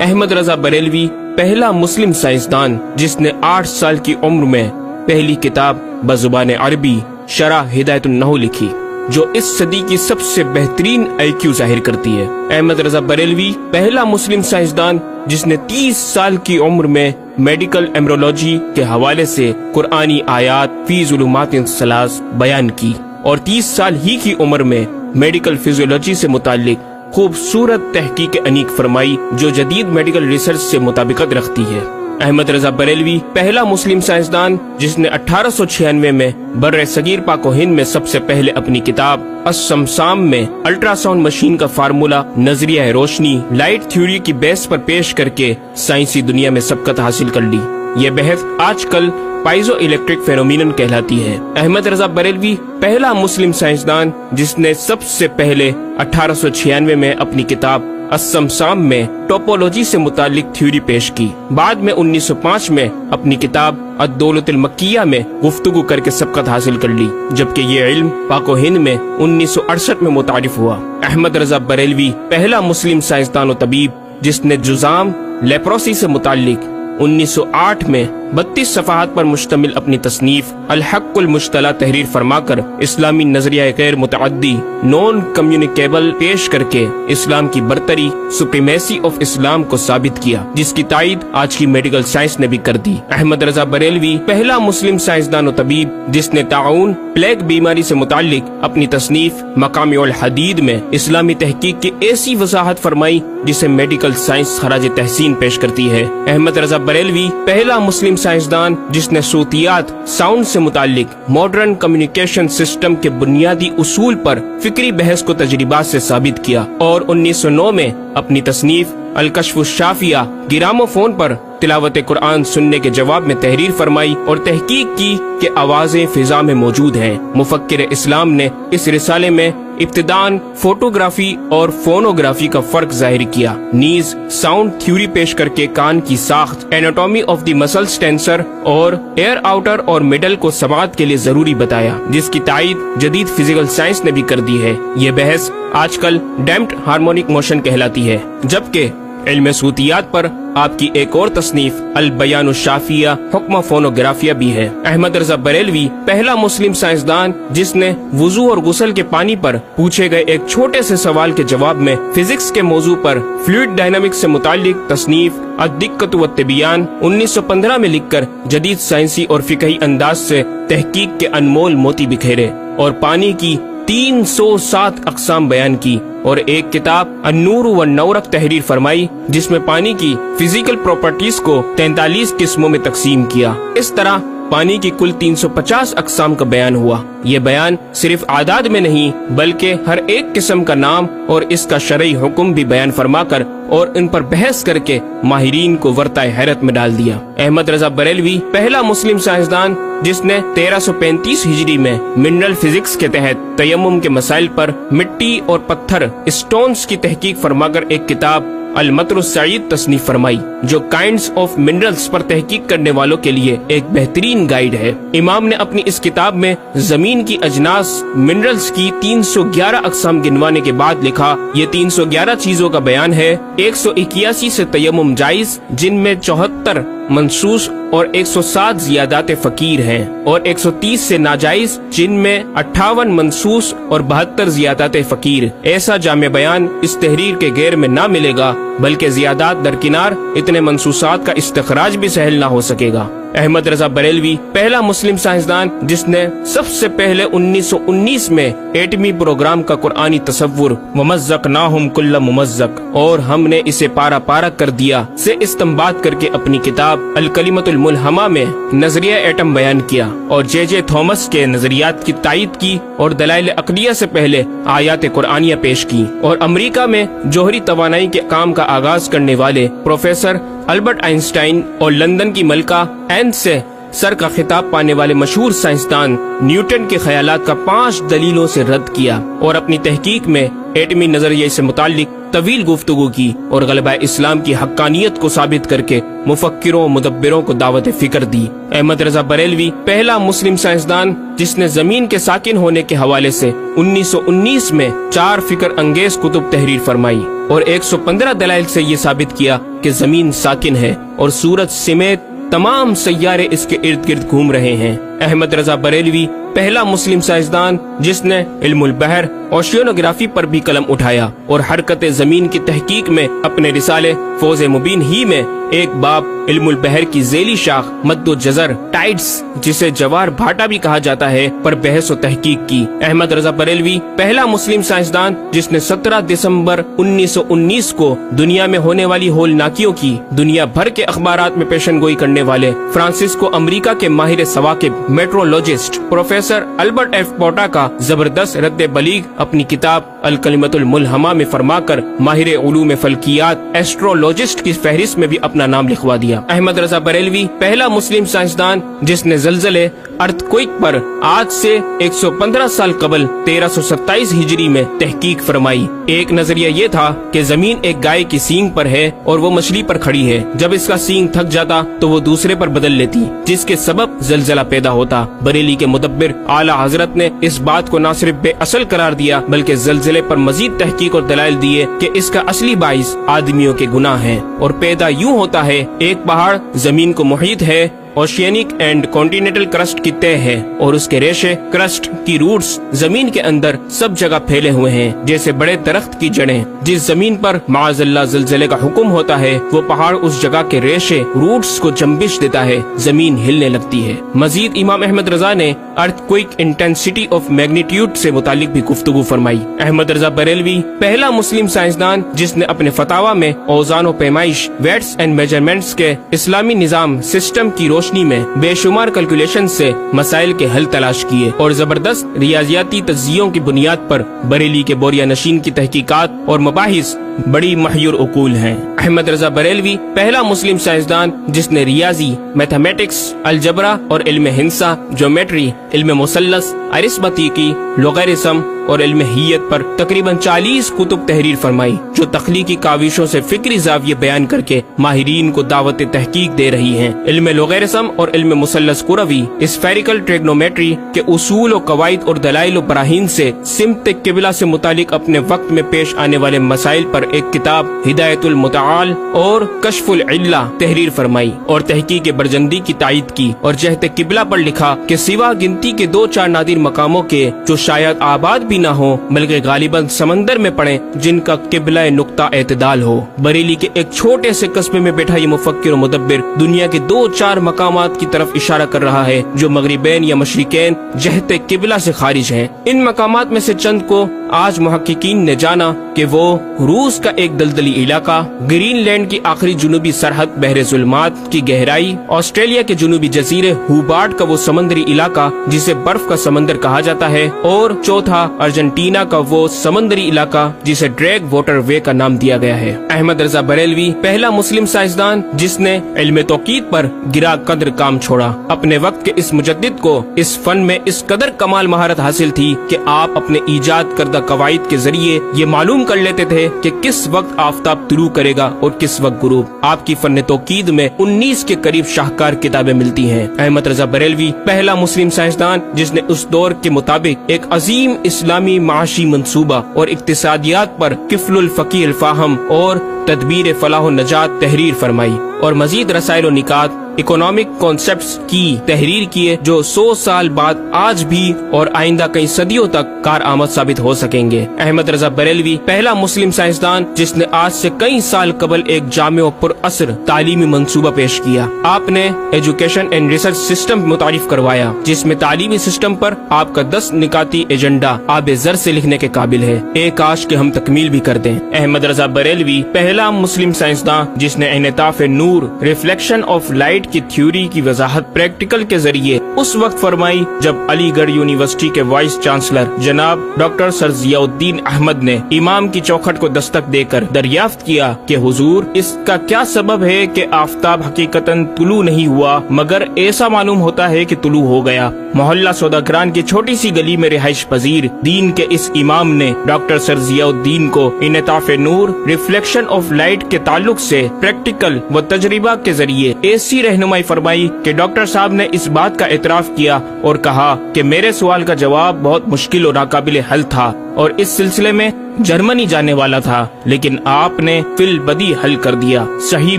احمد رضا بریلوی پہلا مسلم سائنسدان جس نے 8 سال کی عمر میں پہلی کتاب بزبان عربی شرح ہدایت النحو لکھی، جو اس صدی کی سب سے بہترین IQ ظاہر کرتی ہے۔ احمد رضا بریلوی پہلا مسلم سائنسدان جس نے 30 سال کی عمر میں میڈیکل ایمرولوجی کے حوالے سے قرآنی آیات فی ظلمات ثلاث بیان کی، اور 30 سال ہی کی عمر میں میڈیکل فزیولوجی سے متعلق خوبصورت تحقیق انیق فرمائی، جو جدید میڈیکل ریسرچ سے مطابقت رکھتی ہے۔ احمد رضا بریلوی پہلا مسلم سائنسدان جس نے 1896 میں بر صغیر پاک و ہند میں سب سے پہلے اپنی کتاب السمسام میں الٹرا ساؤنڈ مشین کا فارمولا نظریہ روشنی لائٹ تھیوری کی بیس پر پیش کر کے سائنسی دنیا میں سبقت حاصل کر لی۔ یہ بحث آج کل پائزو الیکٹرک فینومینن کہلاتی ہے۔ احمد رضا بریلوی پہلا مسلم سائنسدان جس نے سب سے پہلے 1896 میں اپنی کتاب السمسام میں ٹوپولوجی سے متعلق تھیوری پیش کی۔ بعد میں 1905 میں اپنی کتاب الدولۃ المکیہ میں گفتگو کر کے سبقت حاصل کر لی، جبکہ یہ علم پاک و ہند میں 1968 میں متعارف ہوا۔ احمد رضا بریلوی پہلا مسلم سائنسدان و طبیب جس نے جذام لیپروسی سے متعلق 1908 میں 32 صفحات پر مشتمل اپنی تصنیف الحق المجتلی تحریر فرما کر اسلامی نظریہ غیر متعدی نون کمیونیکیبل پیش کر کے اسلام کی برتری سپریمیسی آف اسلام کو ثابت کیا، جس کی تائید آج کی میڈیکل سائنس نے بھی کر دی۔ احمد رضا بریلوی پہلا مسلم سائنسدان و طبیب جس نے طاعون پلیگ بیماری سے متعلق اپنی تصنیف مقامع الحدید میں اسلامی تحقیق کی ایسی وضاحت فرمائی جسے میڈیکل سائنس خراج تحسین پیش کرتی ہے۔ احمد رضا بریلوی پہلا مسلم سائنسدان جس نے صوتیات ساؤنڈ سے متعلق ماڈرن کمیونیکیشن سسٹم کے بنیادی اصول پر فکری بحث کو تجربات سے ثابت کیا، اور 1909 میں اپنی تصنیف الکشف الشافیہ گرامو فون پر تلاوت قرآن سننے کے جواب میں تحریر فرمائی اور تحقیق کی کہ آوازیں فضا میں موجود ہیں۔ مفکر اسلام نے اس رسالے میں ابتداً فوٹوگرافی اور فونوگرافی کا فرق ظاہر کیا، نیز ساؤنڈ تھیوری پیش کر کے کان کی ساخت anatomy of the muscles tensor اور ایئر آؤٹر اور مڈل کو سماعت کے لیے ضروری بتایا، جس کی تائید جدید فزیکل سائنس نے بھی کر دی ہے۔ یہ بحث آج کل ڈیمپڈ ہارمونک موشن کہلاتی ہے، جبکہ علم صوتیات پر آپ کی ایک اور تصنیف البیان الشافیہ حکم فونوگرافیہ بھی ہے۔ احمد رضا بریلوی پہلا مسلم سائنسدان جس نے وضو اور غسل کے پانی پر پوچھے گئے ایک چھوٹے سے سوال کے جواب میں فزکس کے موضوع پر فلوئڈ ڈائنامکس سے متعلق تصنیف الدقۃ والتبیان 1915 میں لکھ کر جدید سائنسی اور فقہی انداز سے تحقیق کے انمول موتی بکھیرے اور پانی کی 307 اقسام بیان کی، اور ایک کتاب النور والنورق تحریر فرمائی جس میں پانی کی فزیکل پراپرٹیز کو 43 قسموں میں تقسیم کیا۔ اس طرح پانی کی کل 350 اقسام کا بیان ہوا۔ یہ بیان صرف اعداد میں نہیں بلکہ ہر ایک قسم کا نام اور اس کا شرعی حکم بھی بیان فرما کر اور ان پر بحث کر کے ماہرین کو ورطہ حیرت میں ڈال دیا۔ احمد رضا بریلوی پہلا مسلم سائنسدان جس نے 1335 ہجری میں منرل فزکس کے تحت تیمم کے مسائل پر مٹی اور پتھر اسٹونز کی تحقیق فرما کر ایک کتاب المطر السعید تصنیف فرمائی، جو کائنڈز آف منرلز پر تحقیق کرنے والوں کے لیے ایک بہترین گائیڈ ہے۔ امام نے اپنی اس کتاب میں زمین کی اجناس منرلز کی 311 اقسام گنوانے کے بعد لکھا، یہ 311 چیزوں کا بیان ہے۔ 181 سے تیمم جائز، جن میں 74 منصوص اور 107 زیادات فقیر ہیں، اور 130 سے ناجائز، جن میں 58 منصوص اور 72 زیادات فقیر۔ ایسا جامع بیان اس تحریر کے غیر میں نہ ملے گا، بلکہ زیادات درکنار اتنے منصوصات کا استخراج بھی سہل نہ ہو سکے گا۔ احمد رضا بریلوی پہلا مسلم سائنسدان جس نے سب سے پہلے 1919 میں ایٹمی پروگرام کا قرآنی تصور ومزقناہم کل ممزق اور ہم نے اسے پارا پارا کر دیا سے استنباط کر کے اپنی کتاب الکلمۃ الملہمہ میں نظریہ ایٹم بیان کیا، اور جے جے تھامس کے نظریات کی تائید کی اور دلائل عقلیہ سے پہلے آیات قرآنیہ پیش کی، اور امریکہ میں جوہری توانائی کے کام کا آغاز کرنے والے پروفیسر البرٹ آئنسٹائن اور لندن کی ملکہ این سے سر کا خطاب پانے والے مشہور سائنسدان نیوٹن کے خیالات کا 5 دلیلوں سے رد کیا، اور اپنی تحقیق میں ایٹمی نظریے سے متعلق طویل گفتگو کی اور غلبہ اسلام کی حقانیت کو ثابت کر کے مفکروں مدبروں کو دعوت فکر دی۔ احمد رضا بریلوی پہلا مسلم سائنسدان جس نے زمین کے ساکن ہونے کے حوالے سے 1919 میں 4 فکر انگیز کتب تحریر فرمائی اور 115 دلائل سے یہ ثابت کیا کہ زمین ساکن ہے اور سورج سمیت تمام سیارے اس کے ارد گرد گھوم رہے ہیں۔ احمد رضا بریلوی پہلا مسلم سائنسدان جس نے علم البحر اوشینوگرافی پر بھی قلم اٹھایا اور حرکت زمین کی تحقیق میں اپنے رسالے فوز مبین ہی میں ایک باب علم البحر کی ذیلی شاخ مد و جزر ٹائڈس جسے جوار بھاٹا بھی کہا جاتا ہے پر بحث و تحقیق کی۔ احمد رضا بریلوی پہلا مسلم سائنسدان جس نے 17 دسمبر 1919 کو دنیا میں ہونے والی ہولناکیوں کی دنیا بھر کے اخبارات میں پیشن گوئی کرنے والے فرانسسکو امریکہ کے ماہر ثواقب میٹرولوجسٹ پروفیسر البرٹ ایف پوٹا کا زبردست رد بلیغ اپنی کتاب الکلمۃ الملہمہ میں فرما کر ماہر علوم فلکیات ایسٹرولوجسٹ کی فہرست میں بھی اپنا نام لکھوا دیا۔ احمد رضا بریلوی پہلا مسلم سائنسدان جس نے زلزلے ارتھ کوئک پر آج سے 115 سال قبل 1327 ہجری میں تحقیق فرمائی۔ ایک نظریہ یہ تھا کہ زمین ایک گائے کی سینگ پر ہے اور وہ مچھلی پر کھڑی ہے، جب اس کا سینگ تھک جاتا تو وہ دوسرے پر بدل لیتی جس کے سبب زلزلہ پیدا ہوتا۔ بریلی کے مدبر اعلی حضرت نے اس بات کو نہ صرف بے اصل قرار دیا بلکہ زلزلے پر مزید تحقیق اور دلائل دیے کہ اس کا اصلی باعث آدمیوں کے گناہ ہیں اور پیدا یوں ہوتا ہے۔ ایک پہاڑ زمین کو محیط ہے، اوشینک اینڈ کانٹیننٹل کرسٹ کی تہ ہے اور اس کے ریشے کرسٹ کی روٹس زمین کے اندر سب جگہ پھیلے ہوئے ہیں جیسے بڑے درخت کی جڑیں۔ جس زمین پر معاذ اللہ زلزلے کا حکم ہوتا ہے وہ پہاڑ اس جگہ کے ریشے روٹس کو جنبش دیتا ہے، زمین ہلنے لگتی ہے۔ مزید امام احمد رضا نے ارتھ کوئک انٹینسٹی آف میگنیٹیوڈ سے متعلق بھی گفتگو فرمائی۔ احمد رضا بریلوی پہلا مسلم سائنسدان جس نے اپنے فتاوی میں اوزان و پیمائش ویٹس اینڈ میجرمنٹس کے اسلامی نظام سسٹم کی روشنی میں بے شمار کیلکولیشن سے مسائل کے حل تلاش کیے اور زبردست ریاضیاتی تجزیوں کی بنیاد پر بریلی کے بوریا نشین کی تحقیقات اور مباحث بڑی محیر عقول ہیں۔ احمد رضا بریلوی پہلا مسلم سائنسدان جس نے ریاضی، میتھمیٹکس، الجبرا اور علم ہندسہ، جیومیٹری، علم مثلث، ارثمیٹکی، لوگرثم اور علم حیت پر تقریباً 40 کتب تحریر فرمائی جو تخلیقی کاوشوں سے فکری زاویے بیان کر کے ماہرین کو دعوت تحقیق دے رہی ہیں۔ علم لوگرثم اور علم مثلث کروی، اسفیریکل ٹریگنومیٹری کے اصول و قواعد اور دلائل و براہین سے سمت قبلہ سے متعلق اپنے وقت میں پیش آنے والے مسائل پر ایک کتاب ہدایت المتعال اور کشف العلہ تحریر فرمائی اور تحقیق برجندی کی تائید کی اور جہت قبلہ پر لکھا کہ سوا گنتی کے 2-4 نادر مقاموں کے جو شاید آباد بھی نہ ہو بلکہ غالباً سمندر میں پڑے جن کا قبلہ نقطہ اعتدال ہو۔ بریلی کے ایک چھوٹے سے قصبے میں بیٹھا یہ مفکر و مدبر دنیا کے 2-4 مقامات کی طرف اشارہ کر رہا ہے جو مغربین یا مشرقین جہت قبلہ سے خارج ہیں۔ ان مقامات میں سے چند کو آج محققین نے جانا کہ وہ روس کا ایک دلدلی علاقہ، گرین لینڈ کی آخری جنوبی سرحد بحر ظلمات کی گہرائی، آسٹریلیا کے جنوبی جزیرے ہوبارٹ کا وہ سمندری علاقہ جسے برف کا سمندر کہا جاتا ہے، اور چوتھا ارجنٹینا کا وہ سمندری علاقہ جسے ڈریگ واٹر وے کا نام دیا گیا ہے۔ احمد رضا بریلوی پہلا مسلم سائنسدان جس نے علم توقید پر گرا قدر کام چھوڑا۔ اپنے وقت کے اس مجدد کو اس فن میں اس قدر کمال مہارت حاصل تھی کہ آپ اپنے ایجاد کردہ قواعد کے ذریعے یہ معلوم کر لیتے تھے کہ کس وقت آفتاب طلوع کرے گا اور کس وقت غروب۔ آپ کی فن توقید میں 19 کے قریب شاہکار کتابیں ملتی ہیں۔ احمد رضا بریلوی پہلا مسلم سائنسدان جس نے اس دور کے مطابق ایک عظیم اسلامی معاشی منصوبہ اور اقتصادیات پر کفل الفقی الفاہم اور تدبیر فلاح و نجات تحریر فرمائی اور مزید رسائل و نکات اکنامک کانسیپٹس کی تحریر کیے جو 100 سال بعد آج بھی اور آئندہ کئی صدیوں تک کارآمد ثابت ہو سکیں گے۔ احمد رضا بریلوی پہلا مسلم سائنسدان جس نے آج سے کئی سال قبل ایک جامع و پر اثر تعلیمی منصوبہ پیش کیا۔ آپ نے ایجوکیشن اینڈ ریسرچ سسٹم متعارف کروایا جس میں تعلیمی سسٹم پر آپ کا 10 نکاتی ایجنڈا آب زر سے لکھنے کے قابل ہے، ایک کاش کہ ہم تکمیل بھی کر دیں۔ احمد رضا بریلوی پہلا مسلم سائنسدان جس نے انعطاف نور، ریفلیکشن آف لائٹ لائٹ کی تھیوری کی وضاحت پریکٹیکل کے ذریعے اس وقت فرمائی جب علی گڑھ یونیورسٹی کے وائس چانسلر جناب ڈاکٹر سر ضیاء الدین احمد نے امام کی چوکھٹ کو دستک دے کر دریافت کیا کہ حضور اس کا کیا سبب ہے کہ آفتاب حقیقتاً طلوع نہیں ہوا مگر ایسا معلوم ہوتا ہے کہ طلوع ہو گیا۔ محلہ سوداگران کی چھوٹی سی گلی میں رہائش پذیر دین کے اس امام نے ڈاکٹر سر ضیاء الدین کو انعطاف نور ریفلیکشن آف لائٹ کے تعلق سے پریکٹیکل و تجربہ کے ذریعے ایسی رہنمائی فرمائی کہ ڈاکٹر صاحب نے اس بات کا اعتراف کیا اور کہا کہ میرے سوال کا جواب بہت مشکل اور ناقابل حل تھا اور اس سلسلے میں جرمنی جانے والا تھا، لیکن آپ نے فی البدی حل کر دیا۔ صحیح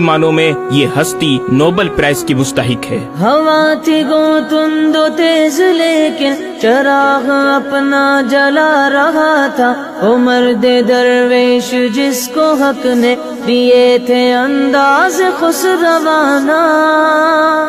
معنوں میں یہ ہستی نوبل پرائز کی مستحق ہے۔ ہوا تھی گو تند و تیز لیکن چراغ اپنا جلا رہا تھا، وہ مرد درویش جس کو حق نے دیے تھے انداز خسروانہ۔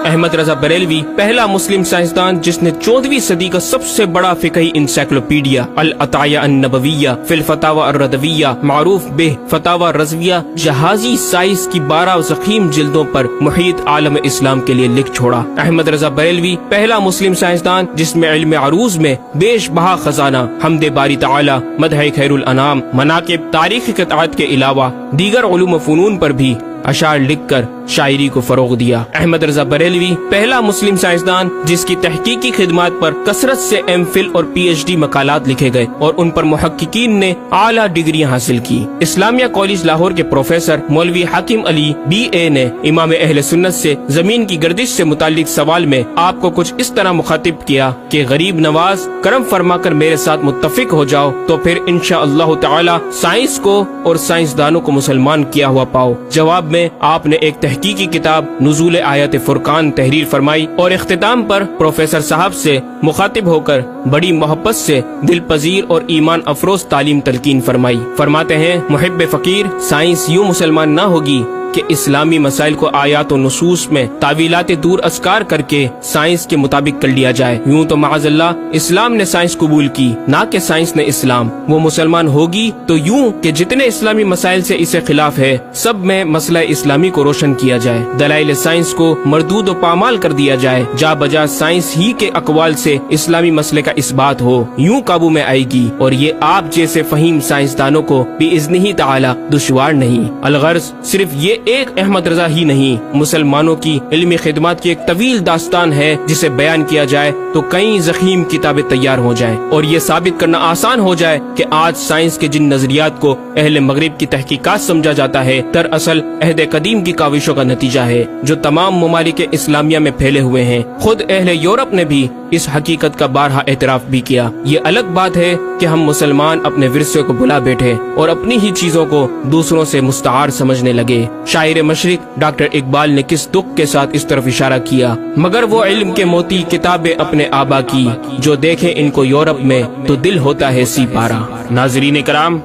احمد رضا بریلوی پہلا مسلم سائنسدان جس نے 14ویں صدی کا سب سے بڑا فقہی انسائکلوپیڈیا العطایہ النبویہ فی الفتاوی الردویہ معروف بہ فتاوی رضویہ جہازی سائنس کی 12 ضخیم جلدوں پر محیط عالم اسلام کے لیے لکھ چھوڑا۔ احمد رضا بریلوی پہلا مسلم سائنسدان جس میں علم عروض میں بیش بہا خزانہ حمد باری تعالی، مدح خیر الانام، مناقب، تاریخی قطعات کے علاوہ دیگر علوم و فنون پر بھی اشعار لکھ کر شاعری کو فروغ دیا۔ احمد رضا بریلوی پہلا مسلم سائنسدان جس کی تحقیقی خدمات پر کثرت سے ایم فل اور پی ایچ ڈی مقالات لکھے گئے اور ان پر محققین نے اعلیٰ ڈگریاں حاصل کی۔ اسلامیہ کالج لاہور کے پروفیسر مولوی حاکم علی بی اے نے امام اہل سنت سے زمین کی گردش سے متعلق سوال میں آپ کو کچھ اس طرح مخاطب کیا کہ غریب نواز کرم فرما کر میرے ساتھ متفق ہو جاؤ تو پھر انشاءاللہ تعالی سائنس کو اور سائنسدانوں کو مسلمان کیا ہوا پاؤ۔ جواب میں آپ نے ایک تحقیقی کتاب نزول آیات فرقان تحریر فرمائی اور اختتام پر پروفیسر صاحب سے مخاطب ہو کر بڑی محبت سے دل پذیر اور ایمان افروز تعلیم تلقین فرمائی۔ فرماتے ہیں محب فقیر سائنس یوں مسلمان نہ ہوگی کہ اسلامی مسائل کو آیات و نصوص میں تعویلات دور ازکار کر کے سائنس کے مطابق کر لیا جائے۔ یوں تو معاذ اللہ اسلام نے سائنس قبول کی نہ کہ سائنس نے اسلام۔ وہ مسلمان ہوگی تو یوں کہ جتنے اسلامی مسائل سے اسے خلاف ہے سب میں مسئلہ اسلامی کو روشن کیا جائے، دلائل سائنس کو مردود و پامال کر دیا جائے، جا بجا سائنس ہی کے اقوال سے اسلامی مسئلے کا اثبات ہو، یوں قابو میں آئے گی اور یہ آپ جیسے فہیم سائنسدانوں کو بإذنہ تعالی دشوار نہیں۔ الغرض صرف یہ ایک احمد رضا ہی نہیں، مسلمانوں کی علمی خدمات کی ایک طویل داستان ہے جسے بیان کیا جائے تو کئی ضخیم کتابیں تیار ہو جائیں اور یہ ثابت کرنا آسان ہو جائے کہ آج سائنس کے جن نظریات کو اہل مغرب کی تحقیقات سمجھا جاتا ہے دراصل عہد قدیم کی کاوشوں کا نتیجہ ہے جو تمام ممالک اسلامیہ میں پھیلے ہوئے ہیں۔ خود اہل یورپ نے بھی اس حقیقت کا بارہا اعتراف بھی کیا۔ یہ الگ بات ہے کہ ہم مسلمان اپنے ورثے کو بھلا بیٹھے اور اپنی ہی چیزوں کو دوسروں سے مستعار سمجھنے لگے۔ شاعر مشرق ڈاکٹر اقبال نے کس دکھ کے ساتھ اس طرف اشارہ کیا، مگر وہ علم کے موتی کتابیں اپنے آبا کی، جو دیکھے ان کو یورپ میں تو دل ہوتا ہے سی پارا۔ ناظرین کرام،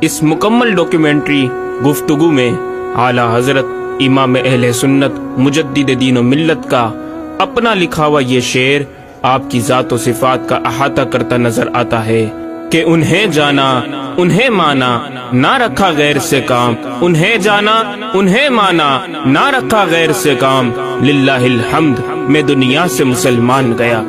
اس مکمل ڈاکیومنٹری گفتگو میں اعلیٰ حضرت امام اہل سنت مجدد دین و ملت کا اپنا لکھا ہوا یہ شعر آپ کی ذات و صفات کا احاطہ کرتا نظر آتا ہے کہ انہیں جانا انہیں مانا نہ رکھا غیر سے کام، انہیں جانا انہیں مانا نہ رکھا غیر سے کام، للہ الحمد میں دنیا سے مسلمان گیا۔